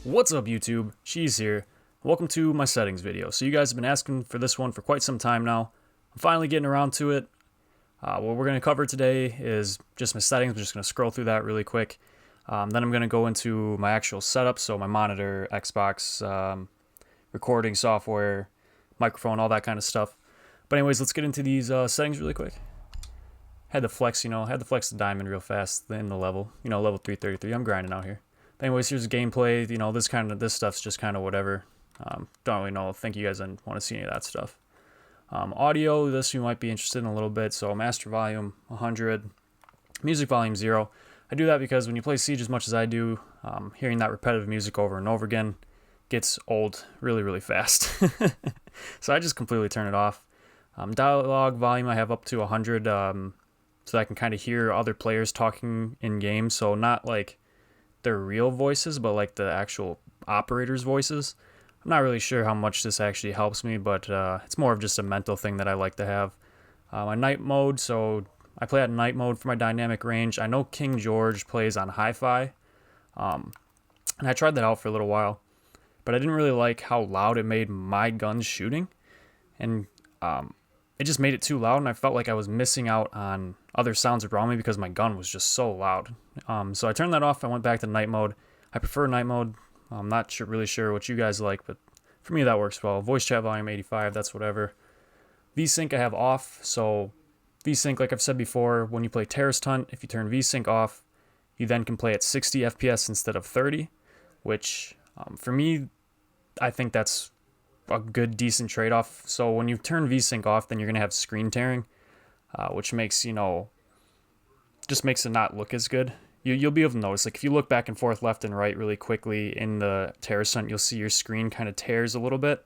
What's up YouTube, Cheese here. Welcome to my settings video. So you guys have been asking for this one for quite some time now. I'm finally getting around to it. What we're going to cover today is just my settings. I'm just going to scroll through that really quick. Then I'm going to go into my actual setup, so my monitor, Xbox, recording software, microphone, all that kind of stuff. But anyways, let's get into these settings really quick. Had to flex the diamond real fast in the level. Level 333. I'm grinding out here. But anyways, here's gameplay. This stuff's just kind of whatever. Don't really know. Think you guys didn't want to see any of that stuff. Audio, this you might be interested in a little bit. So master volume 100, music volume 0. I do that because when you play Siege as much as I do, hearing that repetitive music over and over again gets old really, really fast. So I just completely turn it off. Dialogue volume I have up to 100, so that I can kind of hear other players talking in game. So not like their real voices, but like the actual operators' voices. I'm not really sure how much this actually helps me, but it's more of just a mental thing that I like to have. My night mode, so I play at night mode for my dynamic range. I know King George plays on hi-fi, and I tried that out for a little while, but I didn't really like how loud it made my guns shooting, and it just made it too loud, and I felt like I was missing out on other sounds around me because my gun was just so loud. So I turned that off. I went back to night mode. I prefer night mode. I'm not really sure what you guys like, but for me that works well. Voice chat volume 85, that's whatever. Vsync I have off, so Vsync, like I've said before, when you play Terrorist Hunt, if you turn Vsync off, you then can play at 60 FPS instead of 30, which for me, I think that's a good, decent trade-off. So when you turn Vsync off, then you're going to have screen tearing, which makes, just makes it not look as good. You'll be able to notice, like if you look back and forth left and right really quickly in the Terrorist Hunt, you'll see your screen kind of tears a little bit.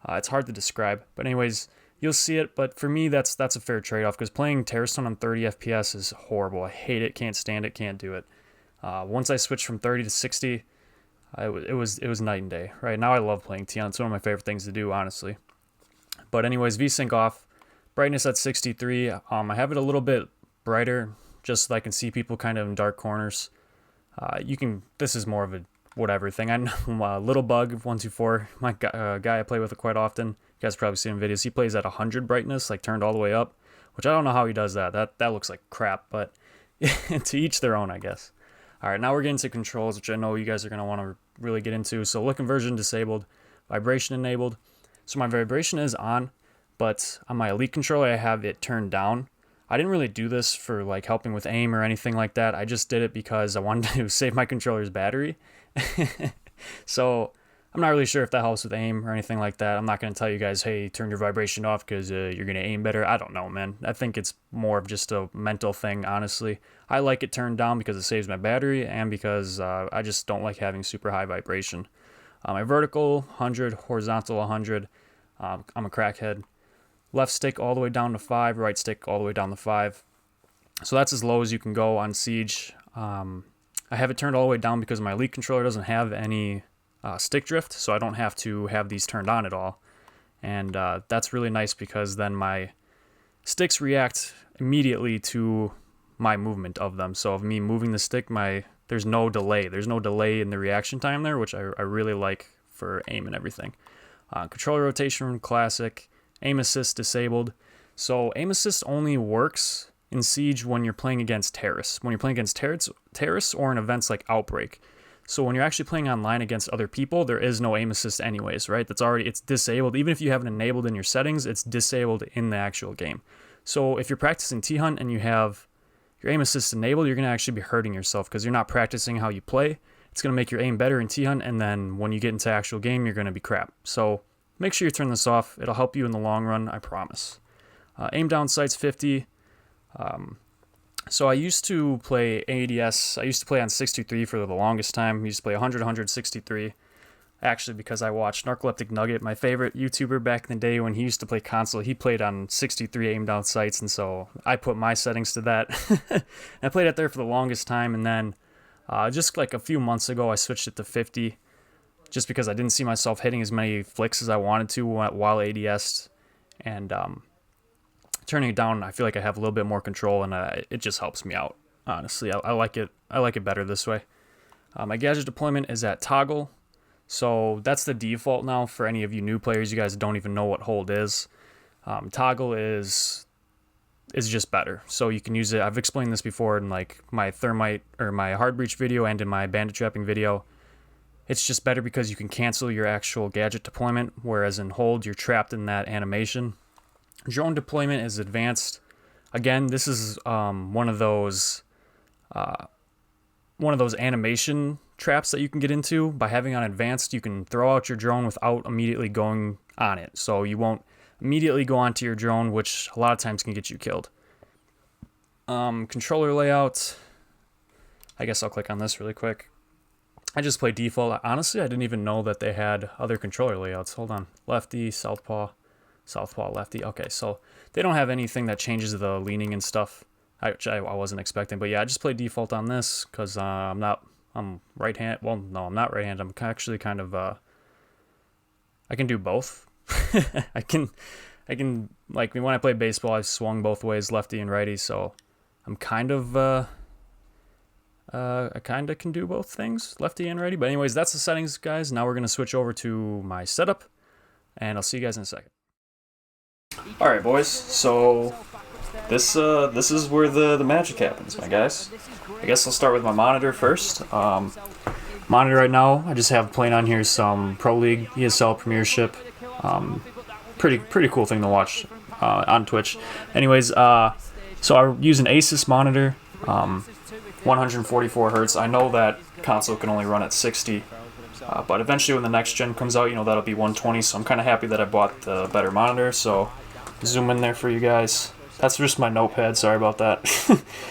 It's hard to describe, but anyways, you'll see it. But for me, that's a fair trade-off, because playing Terrorist Hunt on 30 FPS is horrible. I hate it, can't stand it, can't do it. Once I switched from 30 to 60, it was night and day. Right now I love playing T-Hunt. It's one of my favorite things to do, honestly. But anyways, Vsync off, brightness at 63. I have it a little bit brighter, just so I can see people kind of in dark corners. This is more of a whatever thing. I know Little Bug 124, my guy I play with quite often. You guys probably seen him in videos. He plays at 100 brightness, like turned all the way up, which I don't know how he does that. That looks like crap, but to each their own, I guess. All right, now we're getting to controls, which I know you guys are going to want to really get into. So look conversion disabled, vibration enabled. So my vibration is on, but on my Elite controller, I have it turned down. I didn't really do this for like helping with aim or anything like that. I just did it because I wanted to save my controller's battery. So I'm not really sure if that helps with aim or anything like that. I'm not going to tell you guys, hey, turn your vibration off because you're going to aim better. I don't know, man. I think it's more of just a mental thing, honestly. I like it turned down because it saves my battery and because I just don't like having super high vibration. My vertical, 100, horizontal, 100. I'm a crackhead. Left stick all the way down to 5, right stick all the way down to 5. So that's as low as you can go on Siege. I have it turned all the way down because my Elite controller doesn't have any stick drift, so I don't have to have these turned on at all. And that's really nice because then my sticks react immediately to my movement of them. So of me moving the stick, there's no delay. There's no delay in the reaction time there, which I really like for aim and everything. Controller rotation, classic. Aim assist disabled. So aim assist only works in Siege when you're playing against terrorists. When you're playing against terrorists or in events like Outbreak. So when you're actually playing online against other people, there is no aim assist anyways, right? It's disabled. Even if you have it enabled in your settings, it's disabled in the actual game. So if you're practicing T-Hunt and you have your aim assist enabled, you're going to actually be hurting yourself because you're not practicing how you play. It's going to make your aim better in T-Hunt, and then when you get into actual game, you're going to be crap. So make sure you turn this off. It'll help you in the long run, I promise. Aim down sights 50. So I used to play ADS. I used to play on 63 for the longest time. I used to play 100, 163. Actually, because I watched Narcoleptic Nugget, my favorite YouTuber back in the day when he used to play console. He played on 63 aim down sights, and so I put my settings to that. I played it there for the longest time, and then just like a few months ago, I switched it to 50. Just because I didn't see myself hitting as many flicks as I wanted to while ADS, and turning it down, I feel like I have a little bit more control, and it just helps me out. Honestly, I like it. I like it better this way. My gadget deployment is at toggle, so that's the default now for any of you new players. You guys don't even know what hold is. Toggle is just better, so you can use it. I've explained this before in like my thermite or my hard breach video and in my bandit trapping video. It's just better because you can cancel your actual gadget deployment, whereas in hold you're trapped in that animation. Drone deployment is advanced. Again, this is one of those animation traps that you can get into. By having on advanced, you can throw out your drone without immediately going on it, so you won't immediately go onto your drone, which a lot of times can get you killed. Controller layout, I guess I'll click on this really quick. I just play default. Honestly, I didn't even know that they had other controller layouts. Hold on. Lefty, southpaw, southpaw, lefty. Okay, so they don't have anything that changes the leaning and stuff, which I wasn't expecting. But yeah, I just play default on this because I'm right-handed. Well, no, I'm not right-handed. I'm actually kind of, I can do both. I can, like, when I play baseball, I swung both ways, lefty and righty, so I'm kind of, I kind of can do both things, lefty and righty. But anyways, that's the settings, guys. Now we're going to switch over to my setup, and I'll see you guys in a second. Alright, boys, so this is where the magic happens, my guys. I guess I'll start with my monitor first. Monitor right now, I just have playing on here some Pro League, ESL Premiership. Pretty cool thing to watch on Twitch. Anyways, so I use an Asus monitor, 144 hertz. I know that console can only run at 60, but eventually when the next gen comes out, you know, that'll be 120. So I'm kind of happy that I bought the better monitor. So zoom in there for you guys. That's just my notepad. Sorry about that.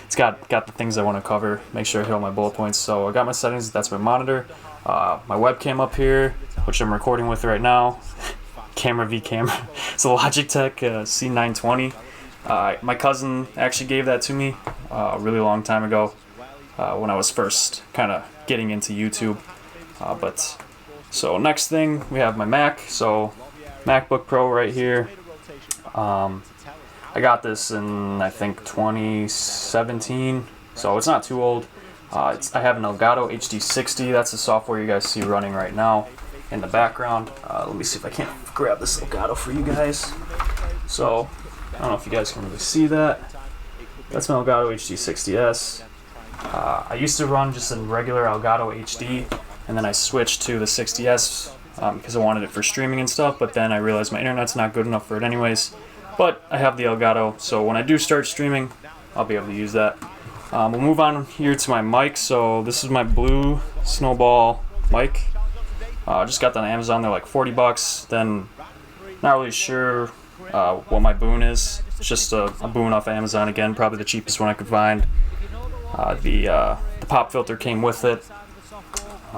It's got the things I want to cover. Make sure I hit all my bullet points. So I got my settings. That's my monitor. My webcam up here, which I'm recording with right now. Camera v camera. It's a Logitech C920. My cousin actually gave that to me a really long time ago when I was first kind of getting into YouTube. So next thing, we have my Mac. So MacBook Pro right here. I got this in, I think, 2017, so it's not too old. I have an Elgato HD60. That's the software you guys see running right now in the background. Let me see if I can't grab this Elgato for you guys. So, I don't know if you guys can really see that. That's my Elgato HD60S. I used to run just a regular Elgato HD, and then I switched to the 60S because I wanted it for streaming and stuff, but then I realized my internet's not good enough for it anyways. But I have the Elgato, so when I do start streaming, I'll be able to use that. We'll move on here to my mic. So this is my blue Snowball Mic. Just got that on Amazon. They're like 40 bucks. Then not really sure what my boon is. It's just a boon off Amazon again, probably the cheapest one I could find. The pop filter came with it.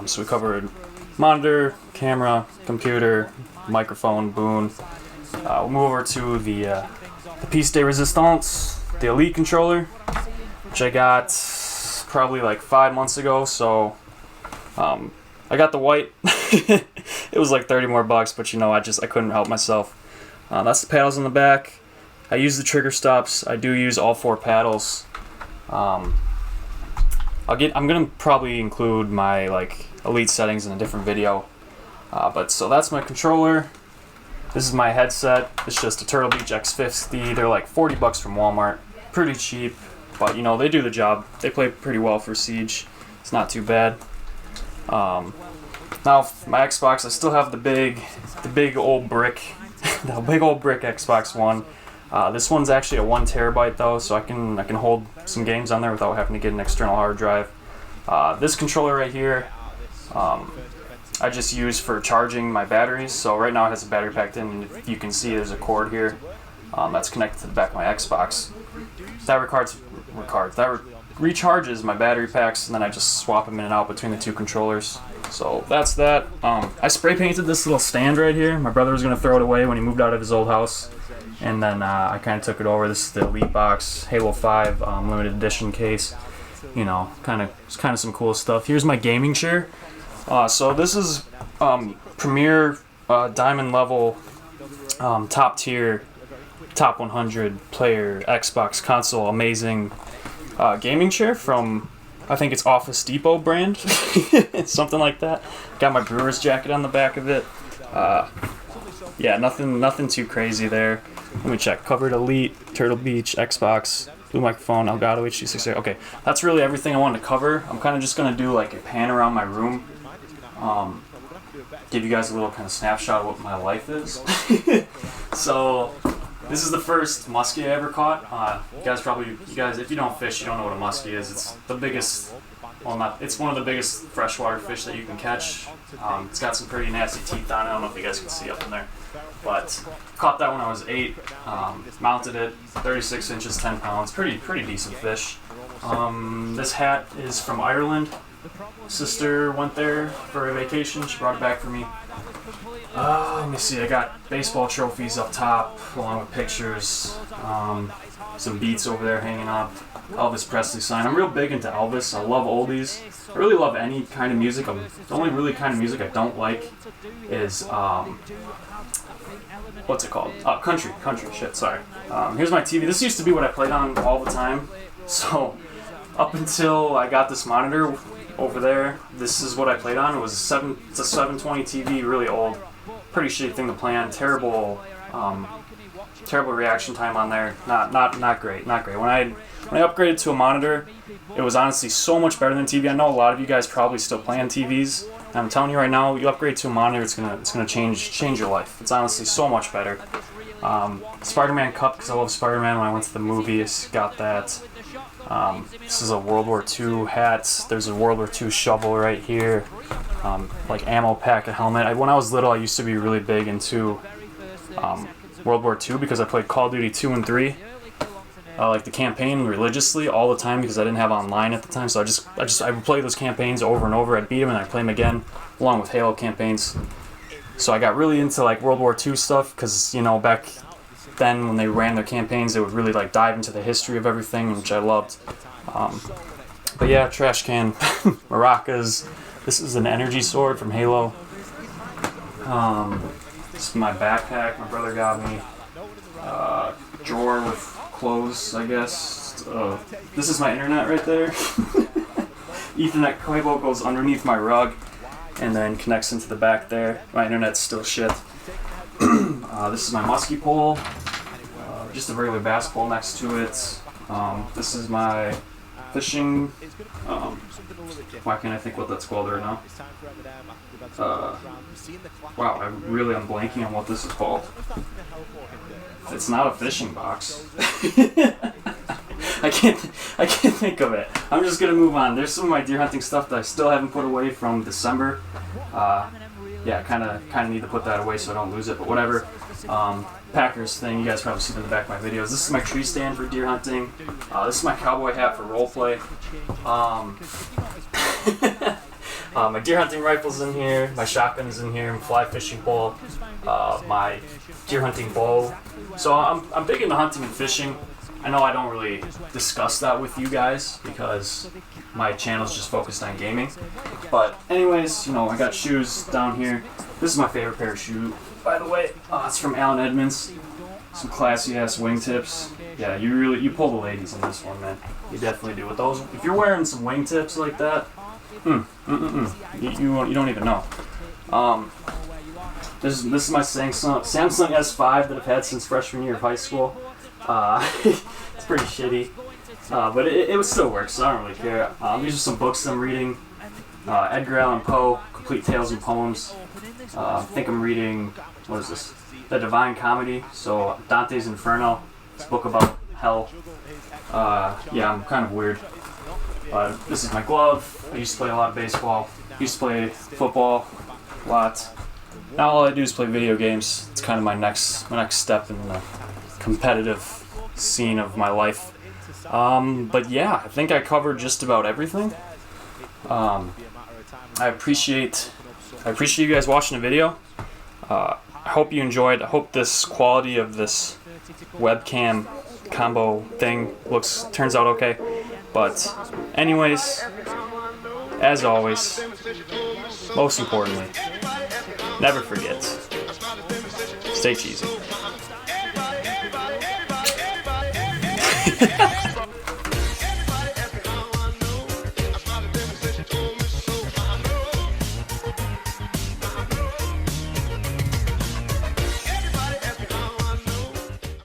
So we covered monitor, camera, computer, microphone, boon. We'll move over to the piece de resistance, the Elite controller, which I got probably like 5 months ago. So I got the white. It was like 30 more bucks, but you know, I couldn't help myself. That's the paddles on the back. I use the trigger stops. I do use all 4 paddles. I'm gonna probably include my like Elite settings in a different video. So that's my controller. This is my headset. It's just a Turtle Beach X50. They're like 40 bucks from Walmart. Pretty cheap, but you know, they do the job. They play pretty well for Siege. It's not too bad. Now my Xbox, I still have the big old brick, the big old brick Xbox One. This one's actually a 1 terabyte though, so I can hold some games on there without having to get an external hard drive. This controller right here, I just use for charging my batteries. So right now it has a battery packed in, and you can see there's a cord here that's connected to the back of my Xbox. That recharges my battery packs, and then I just swap them in and out between the 2 controllers. So that's that. I spray painted this little stand right here. My brother was going to throw it away when he moved out of his old house, and then I kind of took it over. This is the Elite box, Halo 5 limited edition case. You know, it's kind of some cool stuff. Here's my gaming chair. So this is Premier Diamond level top tier top 100 player Xbox console amazing gaming chair from, I think it's Office Depot brand, something like that. Got my Brewers jacket on the back of it. Yeah, nothing too crazy there. Let me check. Covered Elite, Turtle Beach, Xbox, Blue Microphone, Elgato HD6. Okay, that's really everything I wanted to cover. I'm kind of just gonna do like a pan around my room. Give you guys a little kind of snapshot of what my life is. So, this is the first muskie I ever caught. You guys, if you don't fish, you don't know what a muskie is. It's the biggest, well, it's one of the biggest freshwater fish that you can catch. It's got some pretty nasty teeth on it. I don't know if you guys can see up in there, but caught that when I was 8. Mounted it, 36 inches, 10 pounds. Pretty decent fish. This hat is from Ireland. Sister went there for a vacation. She brought it back for me. Let me see. I got baseball trophies up top, along with pictures. Some Beats over there hanging up. Elvis Presley sign. I'm real big into Elvis. I love oldies. I really love any kind of music. The only really kind of music I don't like is what's it called? Country. Shit. Sorry. Here's my TV. This used to be what I played on all the time. So up until I got this monitor over there, this is what I played on. It's a 720 TV, really old, pretty shitty thing to play on. Terrible reaction time on there. Not great. When I upgraded to a monitor, it was honestly so much better than TV. I know a lot of you guys probably still play on TVs. And I'm telling you right now, you upgrade to a monitor, it's gonna change your life. It's honestly so much better. Spider-Man cup, because I love Spider-Man. When I went to the movies, got that. This is a World War II hat. There's a World War II shovel right here. Like ammo pack, a helmet. When I was little, I used to be really big into World War II because I played Call of Duty 2 and 3. Like the campaign religiously all the time because I didn't have online at the time. So I would play those campaigns over and over. I'd beat them and I'd play them again, along with Halo campaigns. So I got really into like World War II stuff because, you know, back then when they ran their campaigns, they would really like dive into the history of everything, which I loved. But yeah, trash can, maracas. This is an energy sword from Halo. This is my backpack my brother got me. Drawer with clothes, I guess. This is my internet right there. Ethernet cable goes underneath my rug and then connects into the back there. My internet's still shit. This is my muskie pole. Just a regular bass pole next to it. This is my fishing. Why can't I think what that's called right now? Wow, I'm blanking on what this is called. It's not a fishing box. I can't think of it. I'm just gonna move on. There's some of my deer hunting stuff that I still haven't put away from December. Yeah, kind of need to put that away so I don't lose it. But whatever. Packers thing, you guys probably see it in the back of my videos. This is my tree stand for deer hunting. This is my cowboy hat for roleplay. My deer hunting rifle's in here. My shotgun is in here. My fly fishing pole. My deer hunting bow. So I'm big into hunting and fishing. I know I don't really discuss that with you guys because my channel's just focused on gaming. But anyways, you know, I got shoes down here. This is my favorite pair of shoes, by the way. It's from Allen Edmonds. Some classy ass wingtips. Yeah, you pull the ladies in this one, man. You definitely do with those. If you're wearing some wingtips like that, you don't even know. This is my Samsung S5 that I've had since freshman year of high school. It's pretty shitty, but it still works, so I don't really care. These are some books I'm reading. Edgar Allan Poe, Complete Tales and Poems. I think I'm reading, what is this? The Divine Comedy, so Dante's Inferno. It's a book about hell. Yeah, I'm kind of weird. This is my glove. I used to play a lot of baseball. I used to play football a lot. Now all I do is play video games. It's kind of my next step in the competitive scene of my life. But yeah, I think I covered just about everything. I appreciate you guys watching the video. I hope you enjoyed. I hope this quality of this webcam combo thing turns out okay. But anyways, as always, most importantly, never forget, stay cheesy.